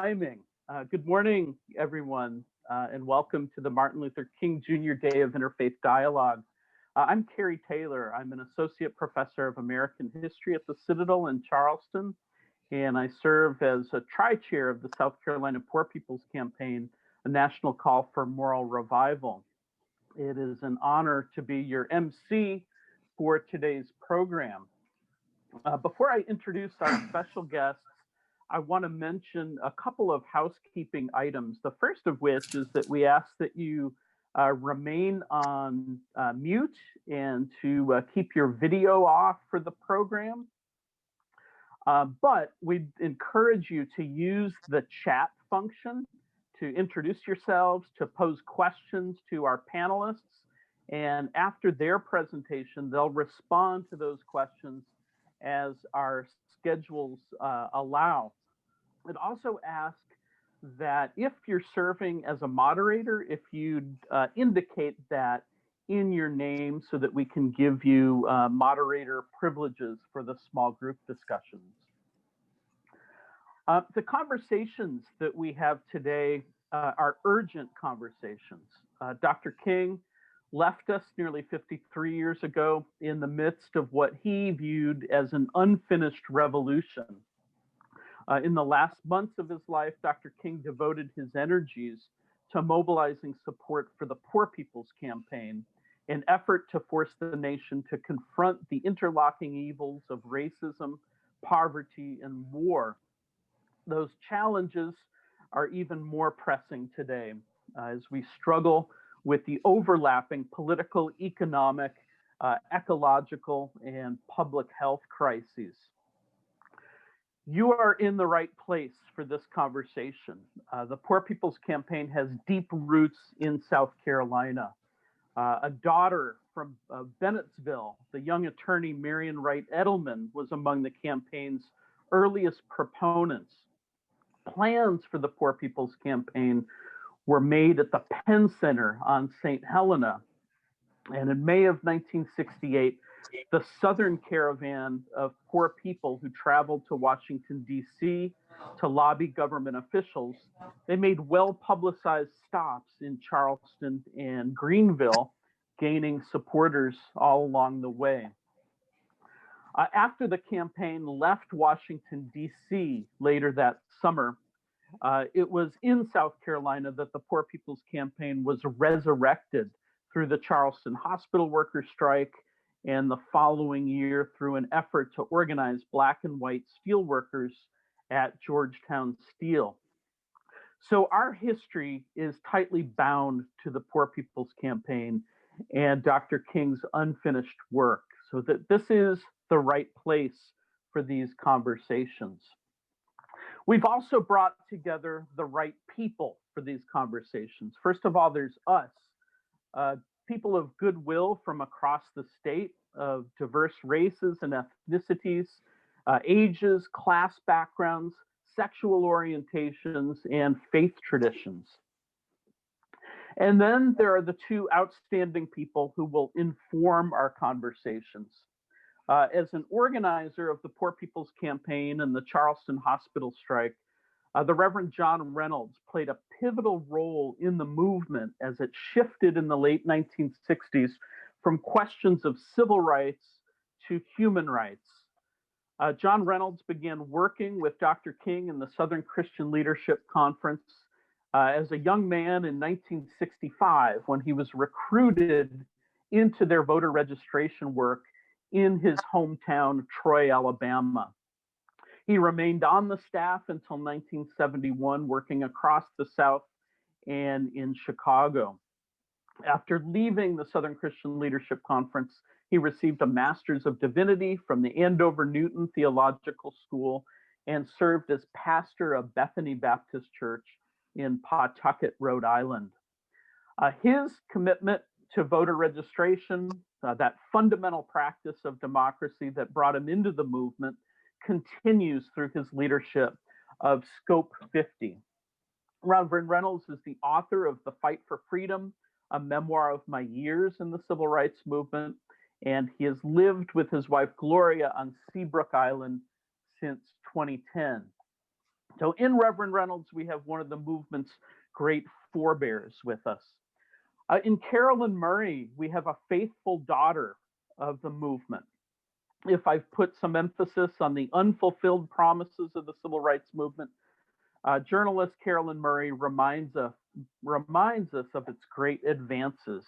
timing. Good morning, everyone, and welcome to the Martin Luther King Jr. Day of Interfaith Dialogue. I'm Carrie Taylor. I'm an associate professor of American history at the Citadel in Charleston, and I serve as a tri-chair of the South Carolina Poor People's Campaign, a national call for moral revival. It is an honor to be your MC for today's program. Before I introduce our special guests, I want to mention a couple of housekeeping items. The first of which is that we ask that you remain on mute and to keep your video off for the program. But we encourage you to use the chat function to introduce yourselves, to pose questions to our panelists, and after their presentation, they'll respond to those questions as our schedules allow. I'd also ask that if you're serving as a moderator, if you'd indicate that in your name so that we can give you moderator privileges for the small group discussions. The conversations that we have today are urgent conversations. Dr. King left us nearly 53 years ago in the midst of what he viewed as an unfinished revolution. In the last months of his life, Dr. King devoted his energies to mobilizing support for the Poor People's Campaign, an effort to force the nation to confront the interlocking evils of racism, poverty, and war. Those challenges are even more pressing today as we struggle with the overlapping political, economic, ecological, and public health crises. You are in the right place for this conversation. The Poor People's Campaign has deep roots in South Carolina. A daughter from Bennettsville, the young attorney Marion Wright Edelman, was among the campaign's earliest proponents. Plans for the Poor People's Campaign were made at the Penn Center on St. Helena. And in May of 1968, the Southern Caravan of poor people who traveled to Washington, D.C. to lobby government officials, they made well-publicized stops in Charleston and Greenville, gaining supporters all along the way. After the campaign left Washington, D.C. later that summer, it was in South Carolina that the Poor People's Campaign was resurrected through the Charleston hospital worker strike, and the following year through an effort to organize Black and white steel workers at Georgetown Steel. So our history is tightly bound to the Poor People's Campaign and Dr. King's unfinished work, so that this is the right place for these conversations. We've also brought together the right people for these conversations. First of all, there's us. People of goodwill from across the state, of diverse races and ethnicities, ages, class backgrounds, sexual orientations, and faith traditions. And then there are the two outstanding people who will inform our conversations. As an organizer of the Poor People's Campaign and the Charleston hospital strike, the Reverend John Reynolds played a pivotal role in the movement as it shifted in the late 1960s from questions of civil rights to human rights. John Reynolds began working with Dr. King in the Southern Christian Leadership Conference as a young man in 1965 when he was recruited into their voter registration work in his hometown of Troy, Alabama. He remained on the staff until 1971, working across the South and in Chicago. After leaving the Southern Christian Leadership Conference, he received a Master's of Divinity from the Andover Newton Theological School and served as pastor of Bethany Baptist Church in Pawtucket, Rhode Island. His commitment to voter registration, that fundamental practice of democracy that brought him into the movement, continues through his leadership of Scope 50. Reverend Reynolds is the author of The Fight for Freedom, a memoir of my years in the civil rights movement, and he has lived with his wife Gloria on Seabrook Island since 2010. So in Reverend Reynolds, we have one of the movement's great forebears with us. In Carolyn Murray, we have a faithful daughter of the movement. If I've put some emphasis on the unfulfilled promises of the civil rights movement, journalist Carolyn Murray reminds us of its great advances.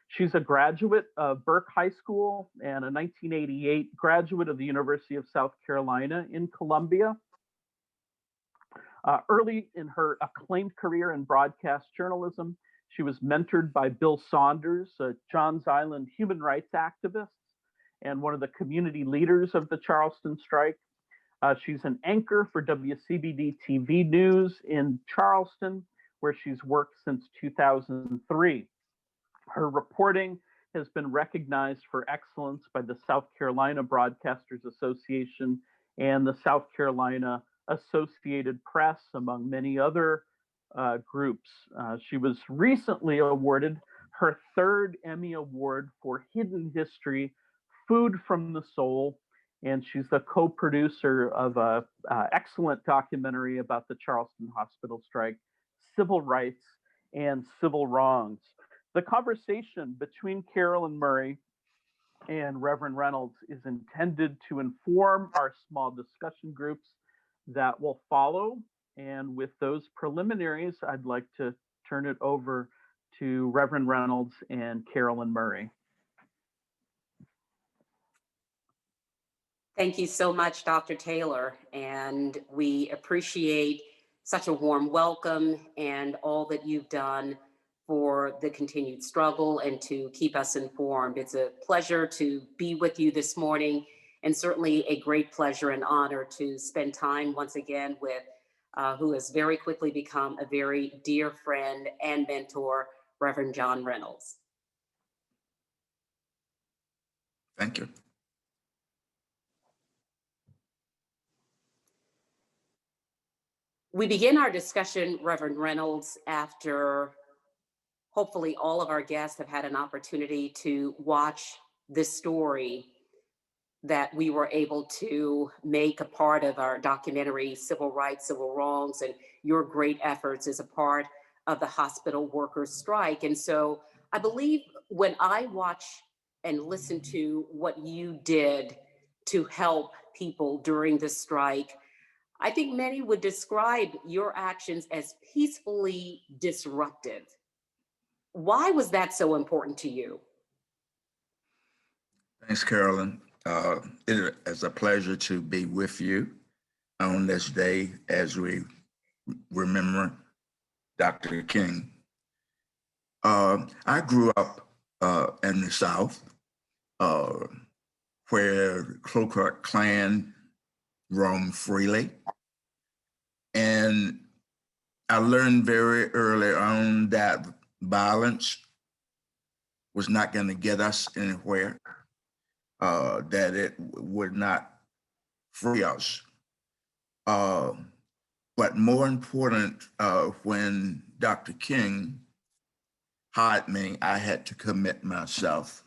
She's a graduate of Burke High School and a 1988 graduate of the University of South Carolina in Columbia. Early in her acclaimed career in broadcast journalism, she was mentored by Bill Saunders, a Johns Island human rights activist and one of the community leaders of the Charleston strike. She's an anchor for WCBD TV News in Charleston, where she's worked since 2003. Her reporting has been recognized for excellence by the South Carolina Broadcasters Association and the South Carolina Associated Press, among many other groups. She was recently awarded her third Emmy Award for Hidden History, Food from the Soul, and she's the co-producer of an excellent documentary about the Charleston hospital strike, Civil Rights and Civil Wrongs. The conversation between Carolyn Murray and Reverend Reynolds is intended to inform our small discussion groups that will follow. And with those preliminaries, I'd like to turn it over to Reverend Reynolds and Carolyn Murray. Thank you so much, Dr. Taylor, and we appreciate such a warm welcome and all that you've done for the continued struggle and to keep us informed. It's a pleasure to be with you this morning, and certainly a great pleasure and honor to spend time once again with who has very quickly become a very dear friend and mentor, Reverend John Reynolds. Thank you. We begin our discussion, Reverend Reynolds, after hopefully all of our guests have had an opportunity to watch this story that we were able to make a part of our documentary, Civil Rights, Civil Wrongs, and your great efforts as a part of the hospital workers' strike. And so I believe when I watch and listen to what you did to help people during the strike, I think many would describe your actions as peacefully disruptive. Why was that so important to you? Thanks, Carolyn. It is a pleasure to be with you on this day as we remember Dr. King. I grew up in the South, where Ku Klux Klan roamed freely. And I learned very early on that violence was not going to get us anywhere, that it would not free us. But more important, when Dr. King hired me, I had to commit myself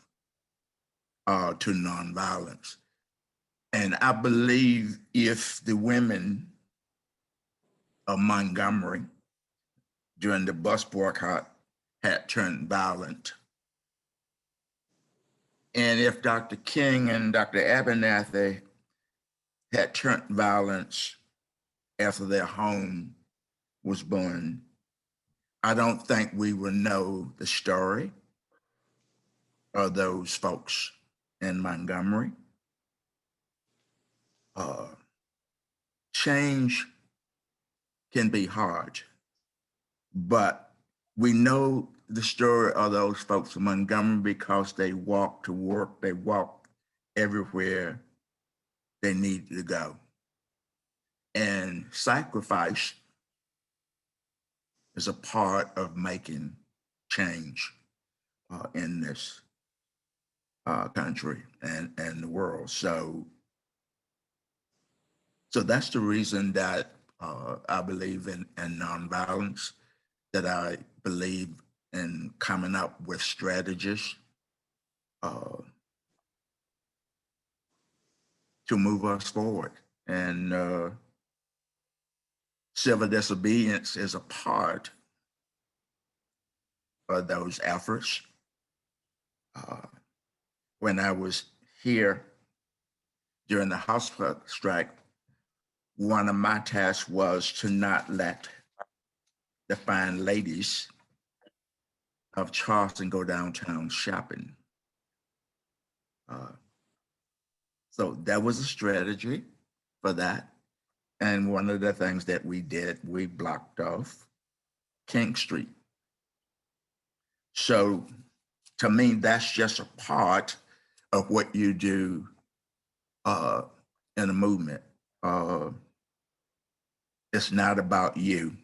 to nonviolence. And I believe if the women of Montgomery during the bus boycott had turned violent, and if Dr. King and Dr. Abernathy had turned violence after their home was burned, I don't think we would know the story of those folks in Montgomery. Change can be hard, but we know the story of those folks in Montgomery because they walked to work, they walked everywhere they needed to go. And sacrifice is a part of making change in this country and the world. So that's the reason that I believe in nonviolence, that I believe in coming up with strategies to move us forward. And civil disobedience is a part of those efforts. When I was here during the hospital strike, one of my tasks was to not let the fine ladies of Charleston go downtown shopping. So that was a strategy for that. And one of the things that we did, we blocked off King Street. So to me, that's just a part of what you do in a movement. It's not about you.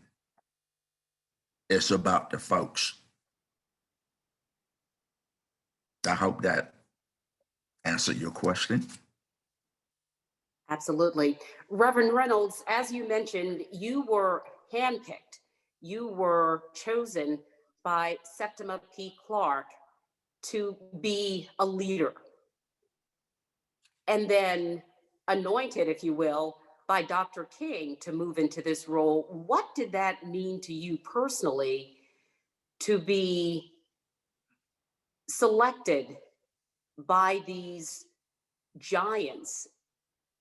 It's about the folks. I hope that answered your question. Absolutely. Reverend Reynolds, as you mentioned, you were handpicked. You were chosen by Septima P. Clark to be a leader, and then anointed, if you will, by Dr. King to move into this role. What did that mean to you personally to be selected by these giants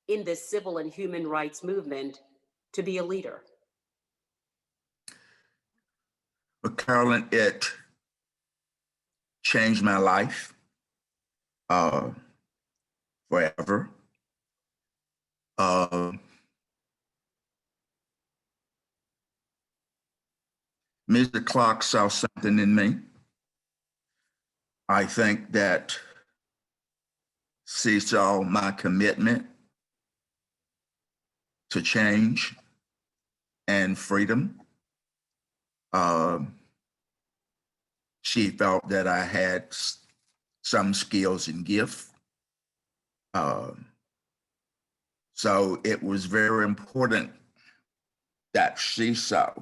in this civil and human rights movement to be a leader? But Carolyn, it changed my life forever. Mr. Clark saw something in me. I think that she saw my commitment to change and freedom. She felt that I had some skills and gifts. So it was very important that she saw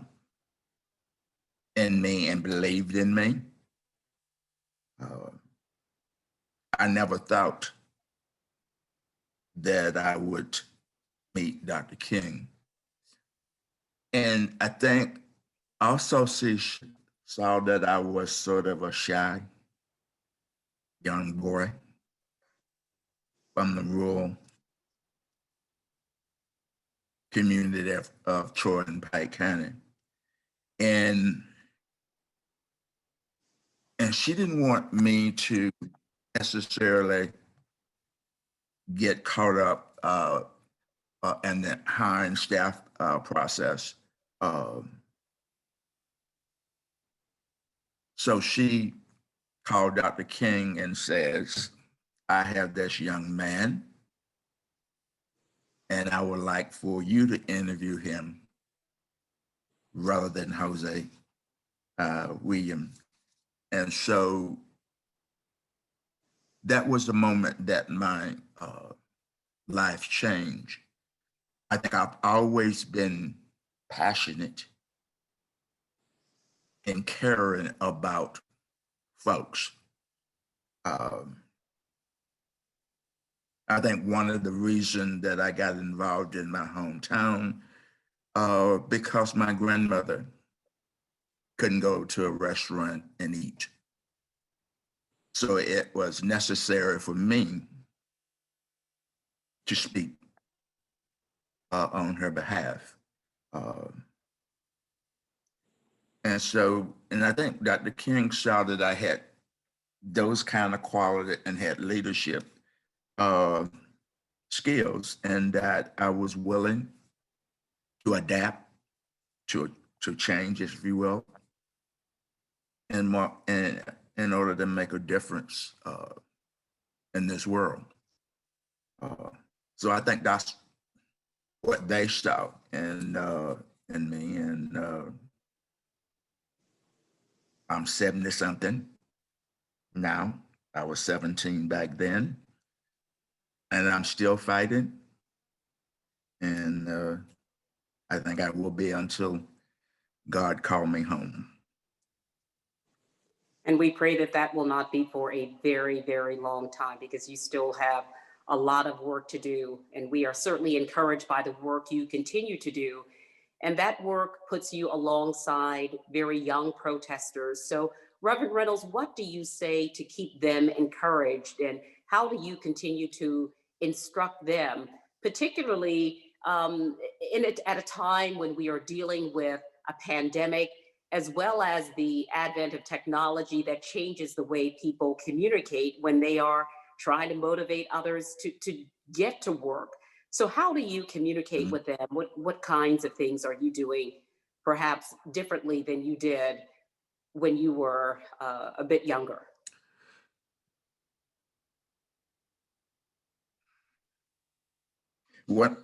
in me and believed in me. I never thought that I would meet Dr. King. And I think also she saw that I was sort of a shy young boy from the rural community of Troy and Pike County. And she didn't want me to necessarily get caught up in the hiring staff process. So she called Dr. King and says, I have this young man, and I would like for you to interview him rather than Jose William. And so that was the moment that my life changed. I think I've always been passionate and caring about folks. I think one of the reasons that I got involved in my hometown, because my grandmother couldn't go to a restaurant and eat. So it was necessary for me to speak on her behalf. And I think Dr. King saw that I had those kind of quality and had leadership skills, and that I was willing to adapt to change, if you will, and more, and in order to make a difference in this world. So I think that's what they saw in me, and I'm 70 something now. I was 17 back then, and I'm still fighting. And I think I will be until God call me home. And we pray that that will not be for a very, very long time, because you still have a lot of work to do. And we are certainly encouraged by the work you continue to do And that work puts you alongside very young protesters. So, Reverend Reynolds, what do you say to keep them encouraged? And how do you continue to instruct them, particularly at a time when we are dealing with a pandemic, as well as the advent of technology that changes the way people communicate when they are trying to motivate others to get to work? So how do you communicate with them? What kinds of things are you doing perhaps differently than you did when you were a bit younger? One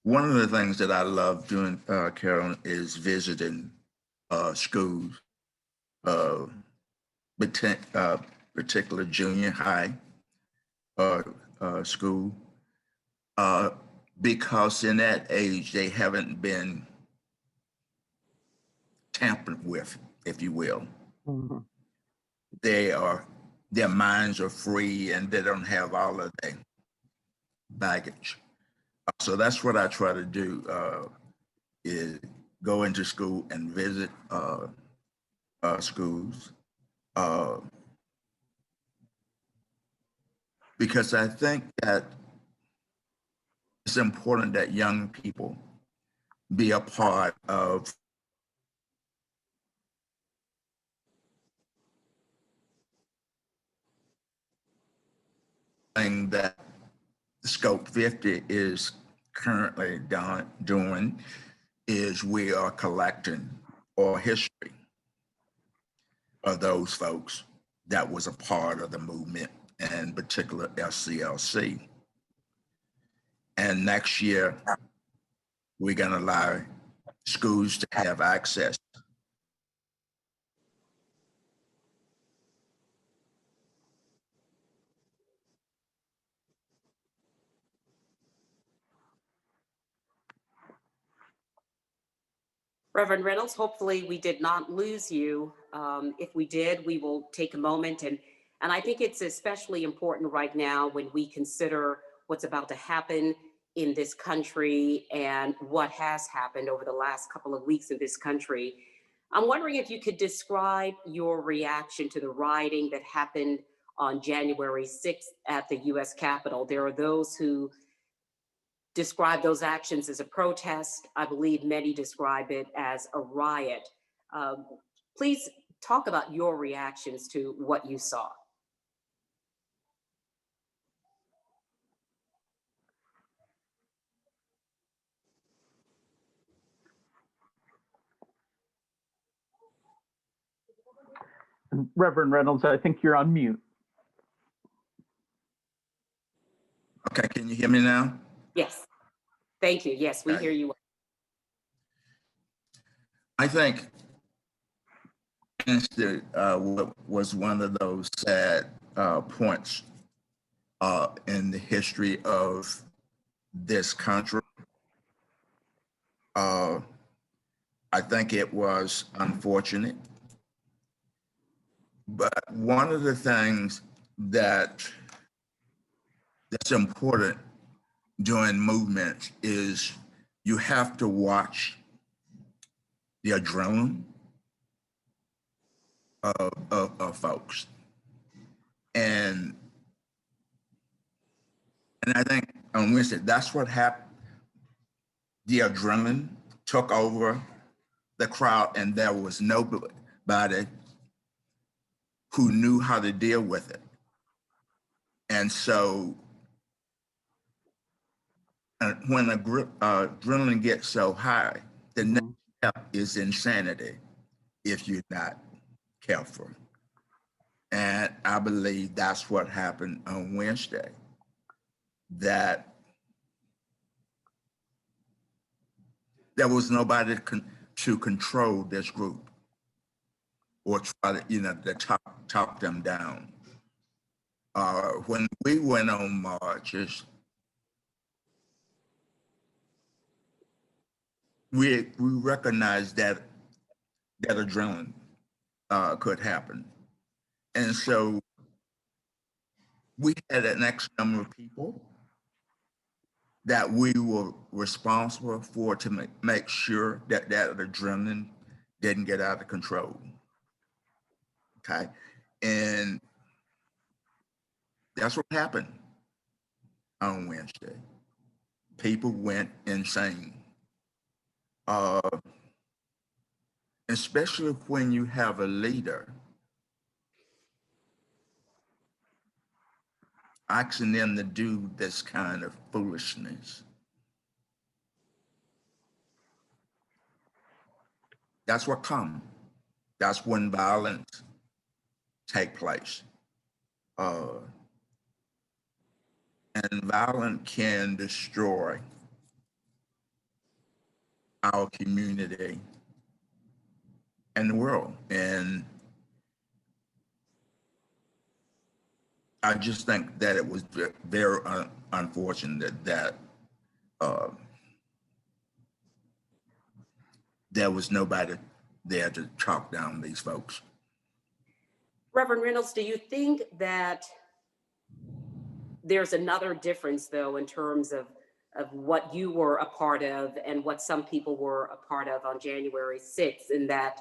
of the things that I love doing, Carolyn, is visiting schools, particular junior high school, because in that age they haven't been tampered with, if you will. Mm-hmm. Their minds are free and they don't have all of their baggage. So that's what I try to do, is go into school and visit schools, because I think that it's important that young people be a part of thing that Scope 50 is currently doing, is we are collecting our history of those folks that was a part of the movement, and in particular SCLC. And next year, we're going to allow schools to have access. Reverend Reynolds, hopefully we did not lose you. If we did, we will take a moment. And I think it's especially important right now when we consider what's about to happen in this country and what has happened over the last couple of weeks in this country. I'm wondering if you could describe your reaction to the rioting that happened on January 6th at the US Capitol. There are those who describe those actions as a protest. I believe many describe it as a riot. Please talk about your reactions to what you saw. Reverend Reynolds, I think you're on mute. Okay, can you hear me now? Yes, thank you. Yes, we hear you. I think what was one of those sad points in the history of this country. I think it was unfortunate, but one of the things that's important during movements is you have to watch the adrenaline of folks. And I think on Wednesday, that's what happened. The adrenaline took over the crowd, and there was nobody who knew how to deal with it. And so when adrenaline gets so high, the next step is insanity if you're not careful. And I believe that's what happened on Wednesday, that there was nobody to control this group or try to talk them down. When we went on marches, we recognized that adrenaline could happen. And so we had an X number of people that we were responsible for to make sure that that adrenaline didn't get out of control. Okay. And that's what happened on Wednesday. People went insane. Especially when you have a leader asking them to do this kind of foolishness. That's what comes. That's when violence take place. And violence can destroy our community and the world. And I just think that it was very unfortunate that there was nobody there to talk down these folks. Reverend Reynolds, do you think that there's another difference, though, in terms of what you were a part of and what some people were a part of on January 6th, in that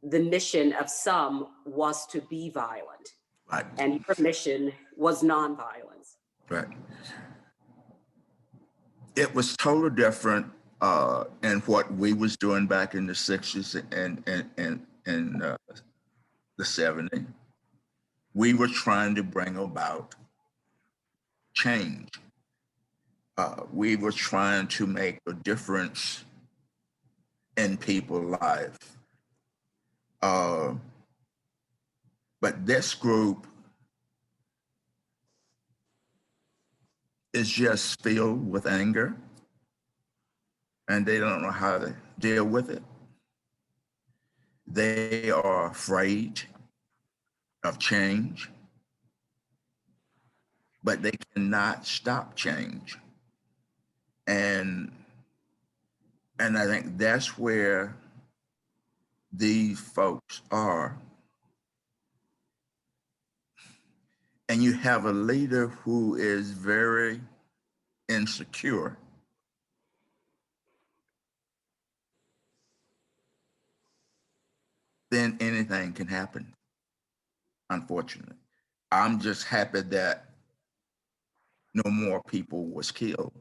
the mission of some was to be violent, Right. and your mission was nonviolence? Right. It was totally different in what we was doing back in the 60s and the 70s. We were trying to bring about change. We were trying to make a difference in people's lives. But this group is just filled with anger, and they don't know how to deal with it. They are afraid of change, but they cannot stop change. And I think that's where these folks are. And you have a leader who is very insecure. Then anything can happen, unfortunately. I'm just happy that no more people was killed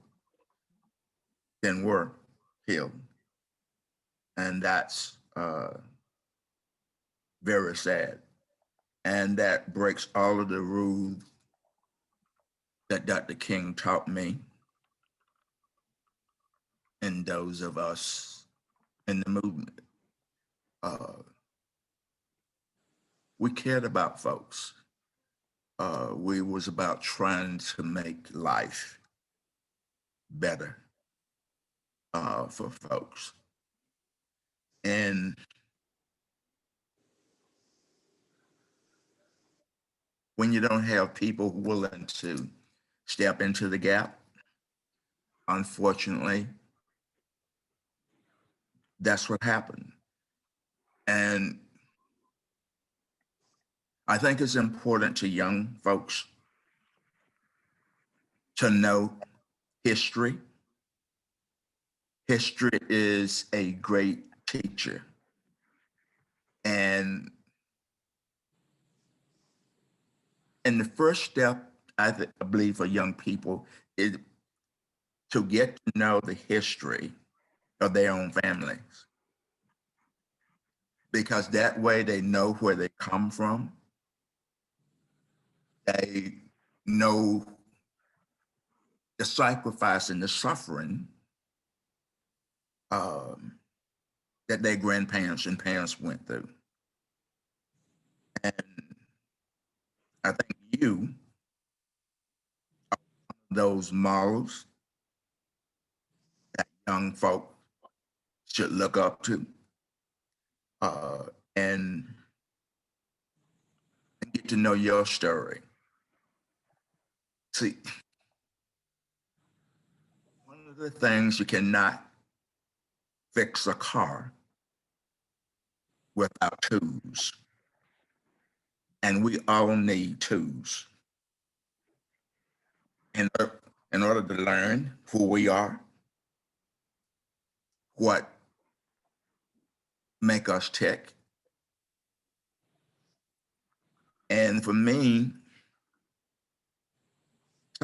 than were killed. And that's very sad. And that breaks all of the rules that Dr. King taught me and those of us in the movement. We cared about folks. We was about trying to make life better for folks. And when you don't have people willing to step into the gap, unfortunately, that's what happened. And I think it's important to young folks to know history. History is a great teacher. And the first step, I believe, for young people is to get to know the history of their own families. Because that way they know where they come from. They know the sacrifice and the suffering that their grandparents and parents went through. And I think you are one of those models that young folk should look up to and get to know your story. See, one of the things, you cannot fix a car without tools. And we all need tools. In in order to learn who we are, what make us tick. And for me,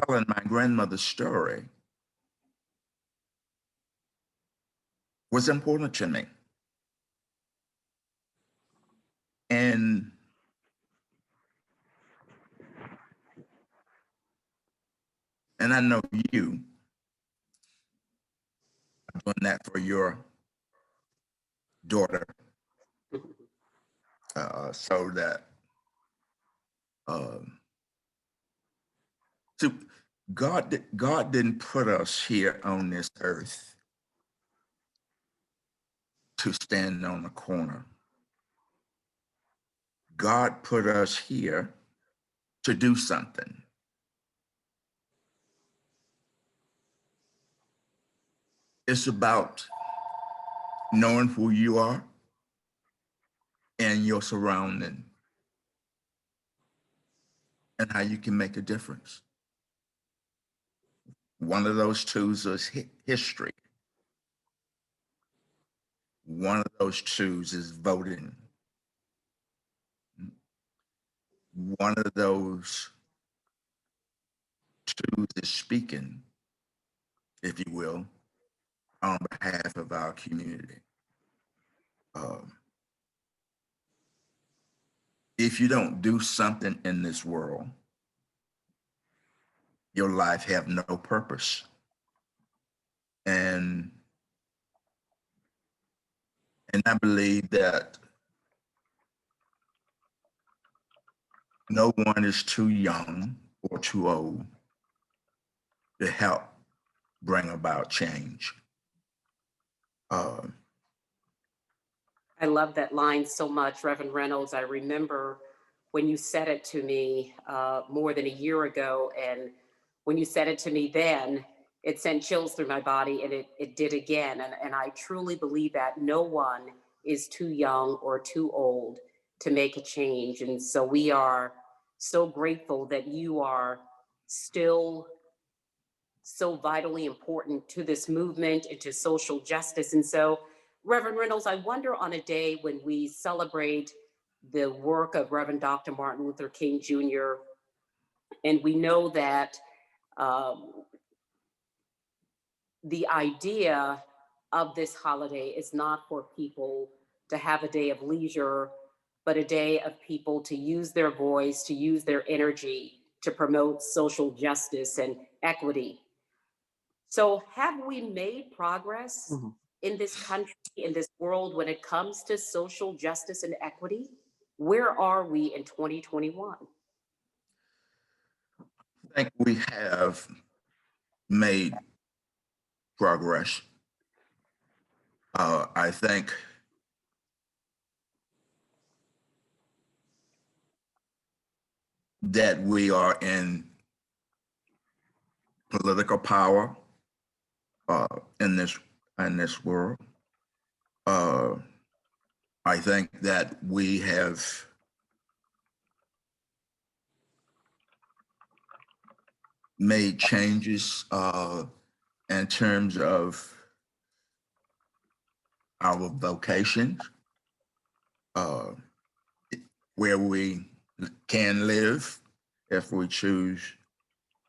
telling my grandmother's story was important to me. And I know you are doing that for your daughter, so that so God didn't put us here on this earth to stand on the corner. God put us here to do something. It's about knowing who you are and your surrounding and how you can make a difference. One of those tools is history. One of those tools is voting. One of those tools is speaking, if you will, on behalf of our community. If you don't do something in this world, your life have no purpose. And I believe that no one is too young or too old to help bring about change. I love that line so much, Reverend Reynolds. I remember when you said it to me more than a year ago, and when you said it to me then, it sent chills through my body, and it did again. And I truly believe that no one is too young or too old to make a change. And so we are so grateful that you are still so vitally important to this movement and to social justice. And so, Reverend Reynolds, I wonder, on a day when we celebrate the work of Reverend Dr. Martin Luther King Jr., and we know that the idea of this holiday is not for people to have a day of leisure, but a day of people to use their voice, to use their energy to promote social justice and equity. So have we made progress in this country, in this world, when it comes to social justice and equity? Where are we in 2021? I think we have made progress. I think that we are in political power in this world. I think that we have made changes in terms of our vocations, where we can live if we choose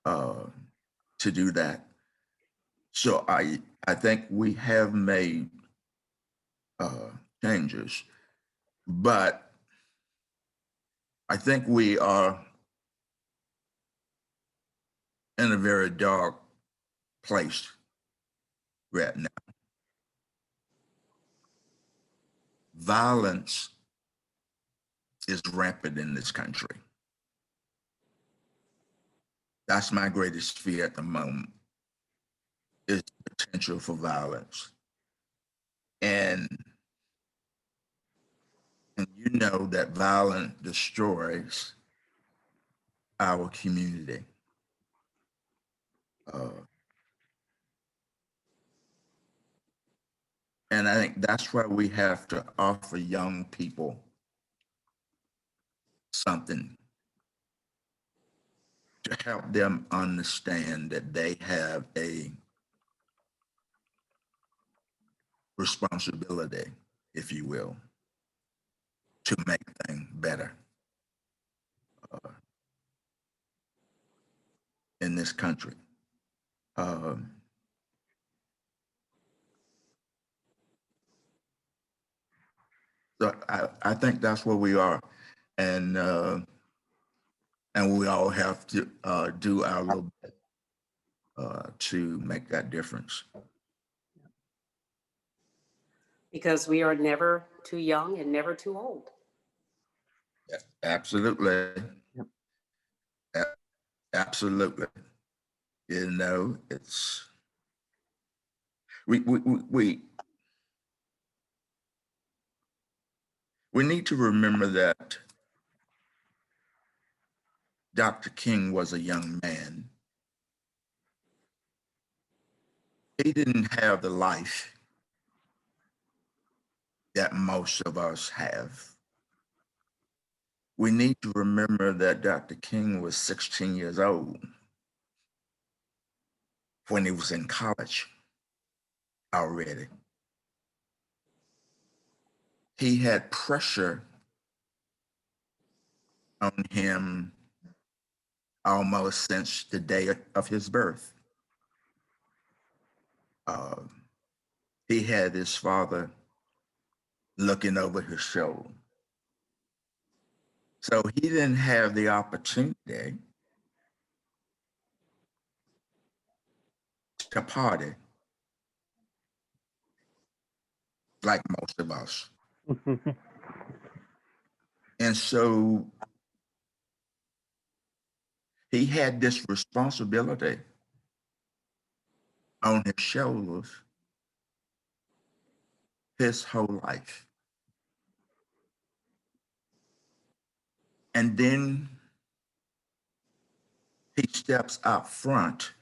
to do that. So I think we have made changes, but I think we are in a very dark place right now. Violence is rampant in this country. That's my greatest fear at the moment, is the potential for violence. And you know that violence destroys our community. And I think that's why we have to offer young people something. to help them understand that they have a responsibility, if you will, to make things better in this country. So I think that's where we are, and we all have to do our little bit to make that difference. Because we are never too young and never too old. Yes, absolutely. Yep. Absolutely. You know, it's we need to remember that Dr. King was a young man. He didn't have the life that most of us have. We need to remember that Dr. King was 16 years old when he was in college already. He had pressure on him almost since the day of his birth. He had his father looking over his shoulder. So he didn't have the opportunity to party like most of us. And so he had this responsibility on his shoulders his whole life. And then he steps up front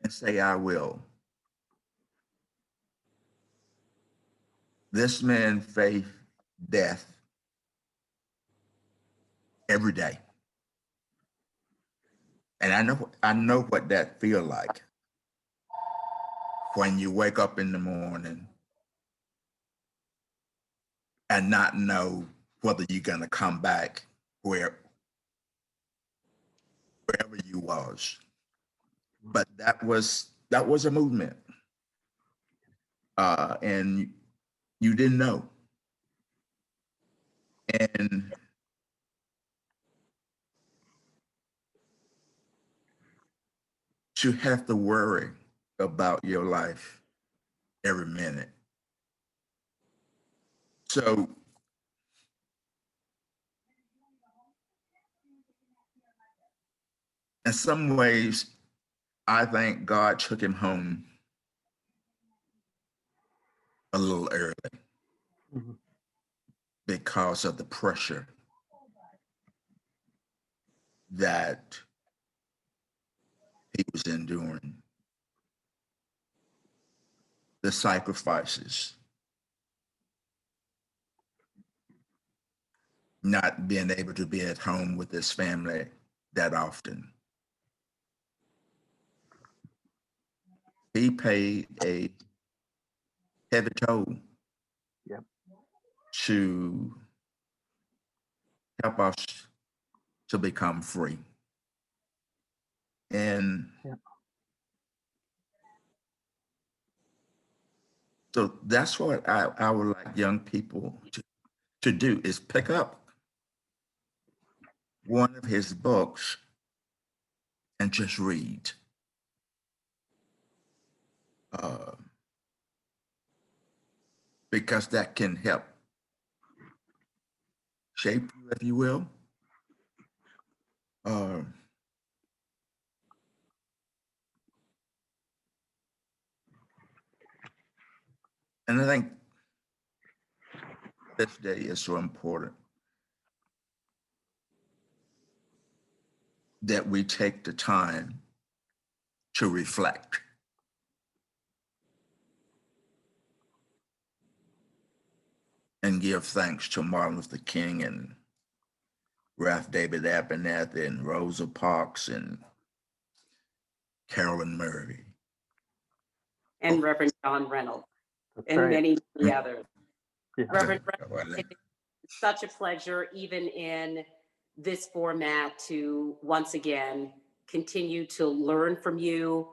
and say, I will. This man faced death every day. And I know what that feels like when you wake up in the morning and not know whether you're gonna come back wherever you was. But that was a movement. And you didn't know. And to have to worry about your life every minute. So in some ways, I think God took him home a little early because of the pressure that he was enduring, the sacrifices, not being able to be at home with his family that often. He paid a heavy toll to help us to become free. And so that's what I would like young people to do, is pick up one of his books and just read. Because that can help shape you, if you will. And I think this day is so important that we take the time to reflect. And give thanks to Martin Luther King and Ralph David Abernathy and Rosa Parks and Carolyn Murray. And Reverend John Reynolds. That's And right. many others. Yeah. Reverend Reynolds, it is such a pleasure, even in this format, to once again continue to learn from you.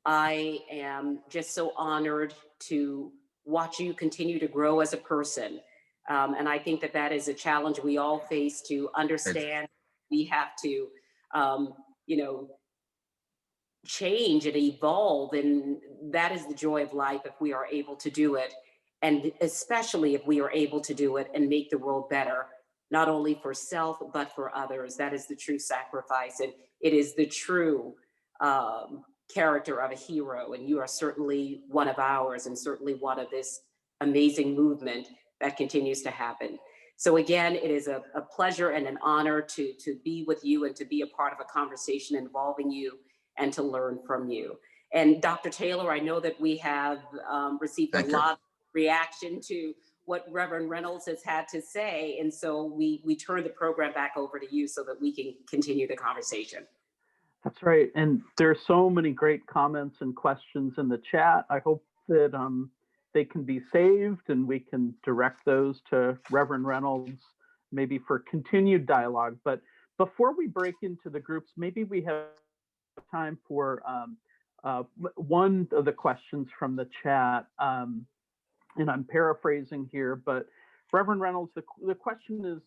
I am just so honored to watch you continue to grow as a person. And I think that that is a challenge we all face, to understand we have to, you know, change and evolve. And that is the joy of life if we are able to do it. And especially if we are able to do it and make the world better, not only for self, but for others. That is the true sacrifice. And it is the true character of a hero. And you are certainly one of ours, and certainly one of this amazing movement that continues to happen. So again, it is a pleasure and an honor to be with you and to be a part of a conversation involving you and to learn from you. And Dr. Taylor, I know that we have received a lot of reaction to what Reverend Reynolds has had to say. And so we turn the program back over to you so that we can continue the conversation. That's right. And there are so many great comments and questions in the chat. I hope that they can be saved and we can direct those to Reverend Reynolds, maybe for continued dialogue. But before we break into the groups, maybe we have time for one of the questions from the chat. And I'm paraphrasing here, but Reverend Reynolds, the question is,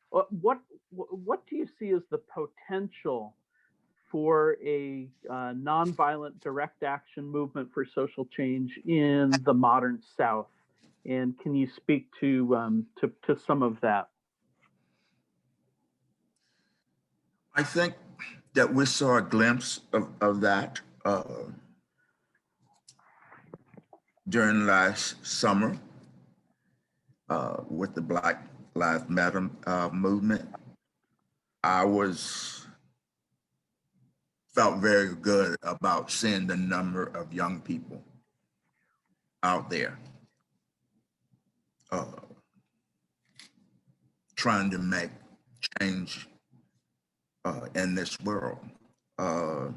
what do you see as the potential for a nonviolent direct action movement for social change in the modern South? And can you speak to some of that? I think that we saw a glimpse of that during last summer with the Black Lives Matter movement. I felt very good about seeing the number of young people out there trying to make change in this world. I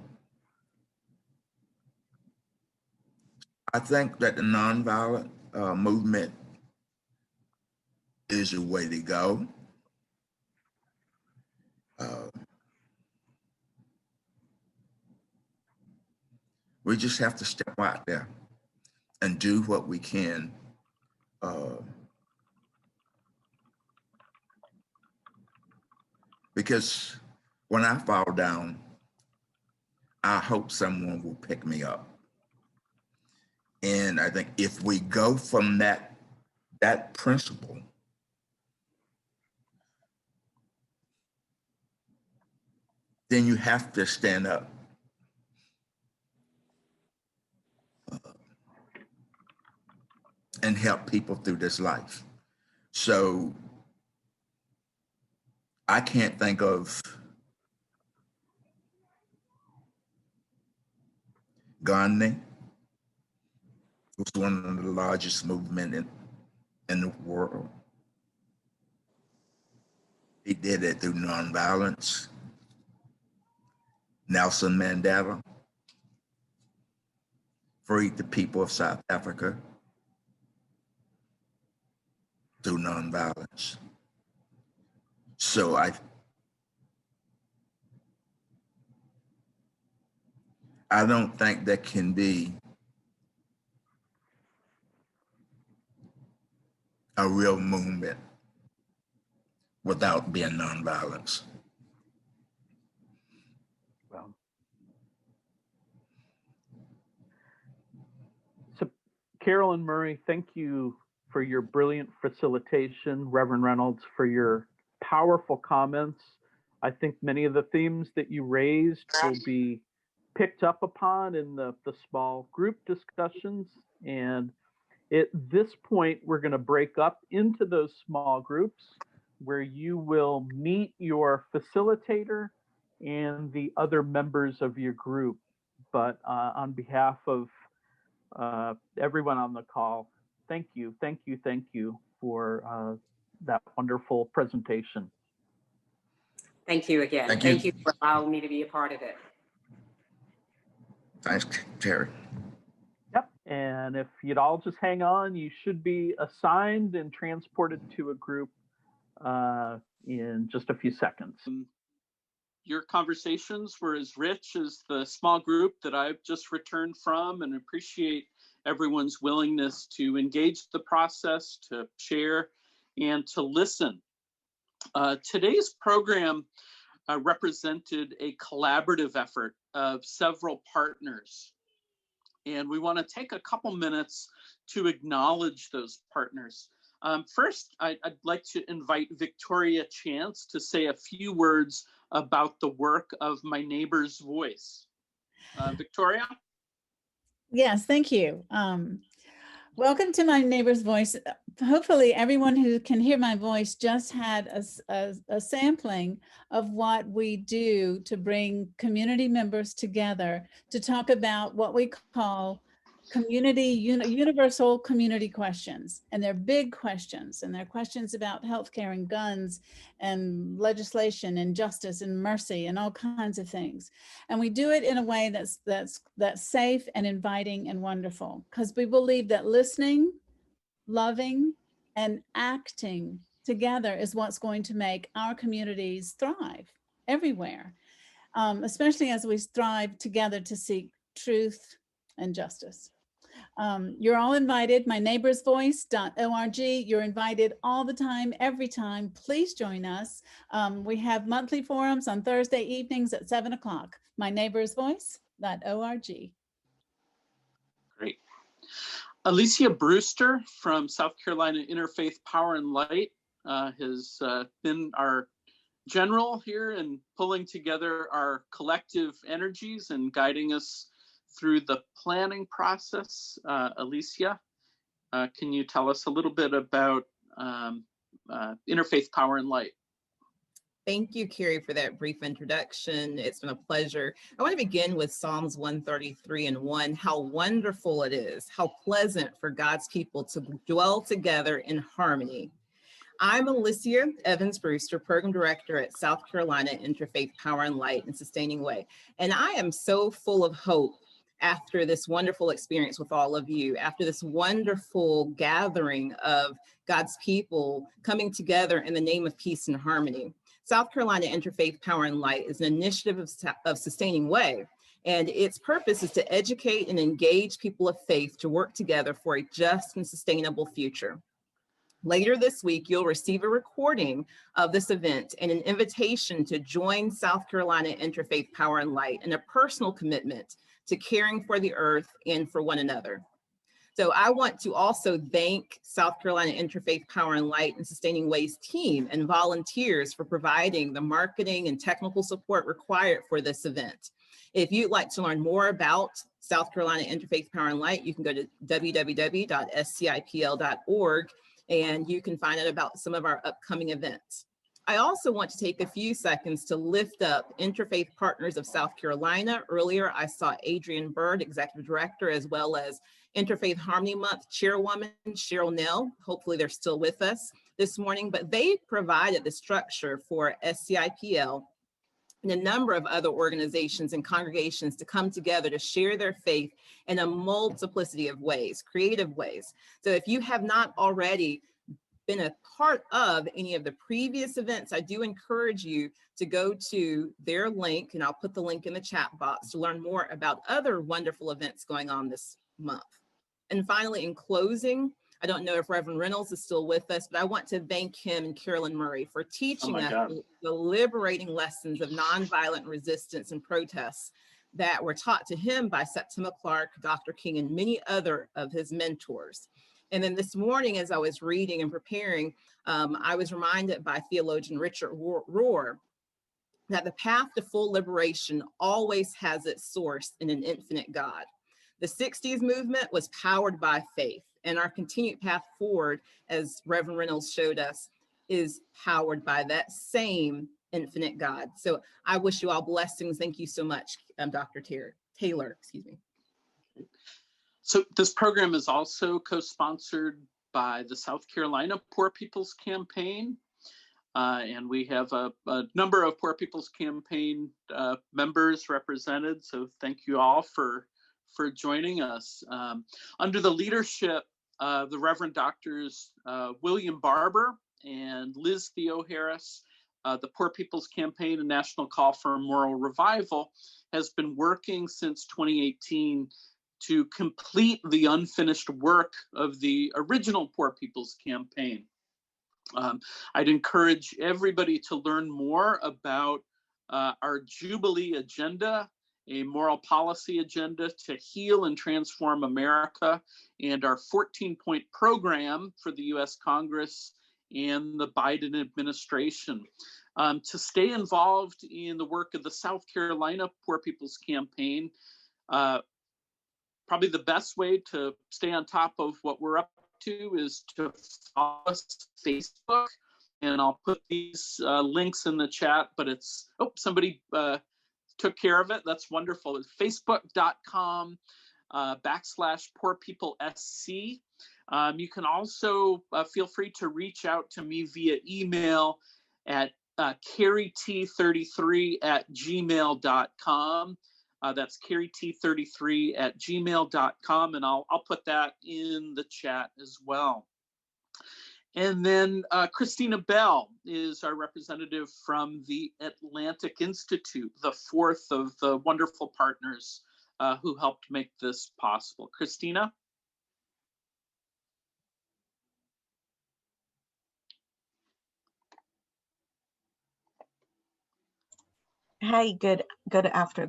think that the nonviolent movement is the way to go. We just have to step out there and do what we can. Because when I fall down, I hope someone will pick me up. And I think if we go from that principle, then you have to stand up. And help people through this life. So I can't think of Gandhi, who's one of the largest movements in the world. He did it through nonviolence. Nelson Mandela freed the people of South Africa through nonviolence. So I don't think there can be a real movement without being nonviolence. Well, so Carolyn Murray, thank you for your brilliant facilitation. Reverend Reynolds, for your powerful comments. I think many of the themes that you raised will be picked up upon in the small group discussions. And at this point, we're going to break up into those small groups where you will meet your facilitator and the other members of your group. But on behalf of everyone on the call, thank you for that wonderful presentation. Thank you again. Thank Thank you. you for allowing me to be a part of it. Thanks, Terry. Yep. And if you'd all just hang on, you should be assigned and transported to a group in just a few seconds. Your conversations were as rich as the small group that I've just returned from, and appreciate everyone's willingness to engage the process, to share, and to listen. Today's program represented a collaborative effort of several partners. And we want to take a couple minutes to acknowledge those partners. First, I'd like to invite Victoria Chance to say a few words about the work of My Neighbor's Voice. Victoria? Yes, thank you. Welcome to My Neighbor's Voice. Hopefully everyone who can hear my voice just had a sampling of what we do to bring community members together to talk about what we call universal community questions. And they're big questions, and they're questions about healthcare and guns and legislation and justice and mercy and all kinds of things. And we do it in a way that's safe and inviting and wonderful, because we believe that listening, loving, and acting together is what's going to make our communities thrive everywhere, especially as we strive together to seek truth and justice. You're all invited, myneighborsvoice.org. You're invited all the time, every time. Please join us. We have monthly forums on Thursday evenings at 7 o'clock, myneighborsvoice.org. Great. Alicia Brewster from South Carolina Interfaith Power and Light has been our general here in pulling together our collective energies and guiding us through the planning process. Alicia, can you tell us a little bit about Interfaith Power and Light? Thank you, Carrie, for that brief introduction. It's been a pleasure. I want to begin with Psalms 133:1. How wonderful it is, how pleasant for God's people to dwell together in harmony. I'm Alicia Evans Brewster, Program Director at South Carolina Interfaith Power and Light and Sustaining Way. And I am so full of hope after this wonderful experience with all of you, after this wonderful gathering of God's people coming together in the name of peace and harmony. South Carolina Interfaith Power and Light is an initiative of Sustaining Way, and its purpose is to educate and engage people of faith to work together for a just and sustainable future. Later this week, you'll receive a recording of this event and an invitation to join South Carolina Interfaith Power and Light in a personal commitment to caring for the earth and for one another. So I want to also thank South Carolina Interfaith Power and Light and Sustaining Way's team and volunteers for providing the marketing and technical support required for this event. If you'd like to learn more about South Carolina Interfaith Power and Light, you can go to www.scipl.org and you can find out about some of our upcoming events. I also want to take a few seconds to lift up Interfaith Partners of South Carolina. Earlier, I saw Adrienne Bird, Executive Director, as well as Interfaith Harmony Month Chairwoman Cheryl Nell. Hopefully they're still with us this morning, but they provided the structure for SCIPL and a number of other organizations and congregations to come together to share their faith in a multiplicity of ways, creative ways. So if you have not already been a part of any of the previous events, I do encourage you to go to their link, and I'll put the link in the chat box to learn more about other wonderful events going on this month. And finally, in closing, I don't know if Reverend Reynolds is still with us, but I want to thank him and Carolyn Murray for teaching us the liberating lessons of nonviolent resistance and protests that were taught to him by Septima Clark, Dr. King, and many other of his mentors. And then this morning, as I was reading and preparing, I was reminded by theologian Richard Rohr that the path to full liberation always has its source in an infinite God. The 60s movement was powered by faith, and our continued path forward, as Reverend Reynolds showed us, is powered by that same infinite God. So I wish you all blessings. Thank you so much, Dr. Taylor, excuse me. So this program is also co-sponsored by the South Carolina Poor People's Campaign. And we have a number of Poor People's Campaign members represented. So thank you all for joining us. Under the leadership of the Reverend Doctors William Barber and Liz Theo Harris, the Poor People's Campaign and National Call for Moral Revival has been working since 2018 to complete the unfinished work of the original Poor People's Campaign. I'd encourage everybody to learn more about our Jubilee Agenda, a moral policy agenda to heal and transform America, and our 14-point program for the US Congress and the Biden administration. To stay involved in the work of the South Carolina Poor People's Campaign, probably the best way to stay on top of what we're up to is to follow us on Facebook. And I'll put these links in the chat, but it's, oh, somebody took care of it. That's wonderful. It's facebook.com /PoorPeopleSC. You can also feel free to reach out to me via email at carryt33@gmail.com. That's carryt33@gmail.com, and I'll put that in the chat as well. And then Christina Bell is our representative from the Atlantic Institute, the fourth of the wonderful partners who helped make this possible. Christina? Hi, good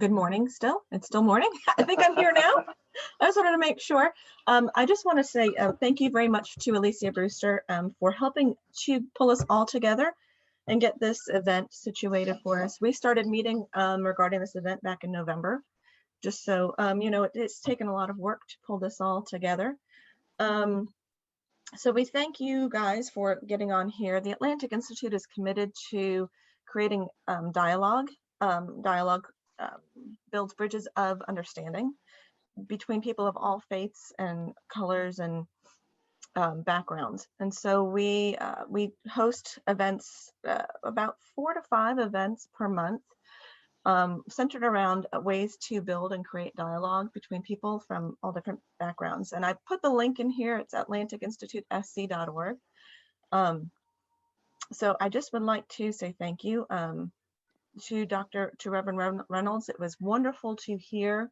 morning still. It's still morning. I think I'm here now. I just wanted to make sure. I just want to say thank you very much to Alicia Brewster for helping to pull us all together and get this event situated for us. We started meeting regarding this event back in November, just so you know, it's taken a lot of work to pull this all together. So we thank you guys for getting on here. The Atlantic Institute is committed to creating dialogue. Dialogue builds bridges of understanding between people of all faiths and colors and backgrounds. And so we host events, about 4 to 5 events per month, centered around ways to build and create dialogue between people from all different backgrounds. And I put the link in here. It's atlanticinstitutesc.org. So I just would like to say thank you to Reverend Reynolds. It was wonderful to hear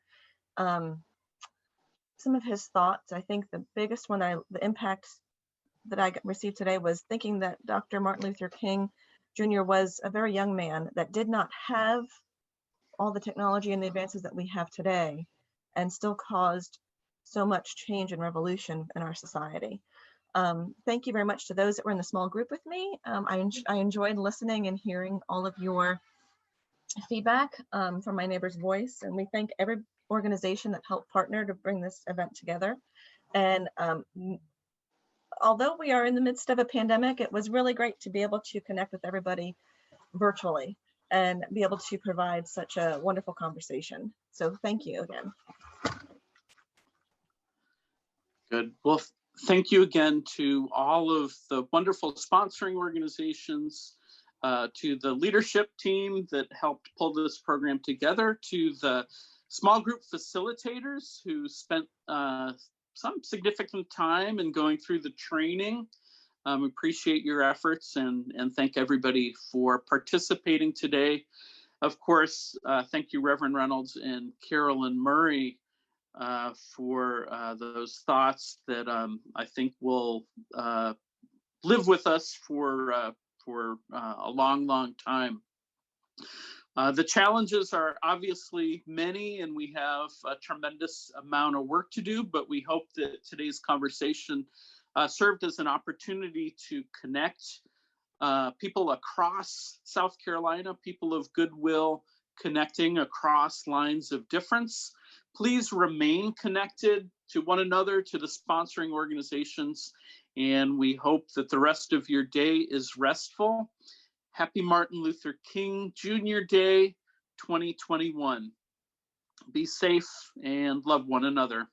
some of his thoughts. I think the biggest one, the impact that I received today was thinking that Dr. Martin Luther King Jr. was a very young man that did not have all the technology and the advances that we have today, and still caused so much change and revolution in our society. Thank you very much to those that were in the small group with me. I enjoyed listening and hearing all of your feedback from My Neighbor's Voice, and we thank every organization that helped partner to bring this event together. And although we are in the midst of a pandemic, it was really great to be able to connect with everybody virtually and be able to provide such a wonderful conversation. So thank you again. Good. Well, thank you again to all of the wonderful sponsoring organizations, to the leadership team that helped pull this program together, to the small group facilitators who spent some significant time in going through the training. Appreciate your efforts and thank everybody for participating today. Of course, thank you, Reverend Reynolds and Carolyn Murray, for those thoughts that I think will live with us for a long, long time. The challenges are obviously many, and we have a tremendous amount of work to do, but we hope that today's conversation served as an opportunity to connect people across South Carolina, people of goodwill, connecting across lines of difference. Please remain connected to one another, to the sponsoring organizations, and we hope that the rest of your day is restful. Happy Martin Luther King Jr. Day 2021. Be safe and love one another.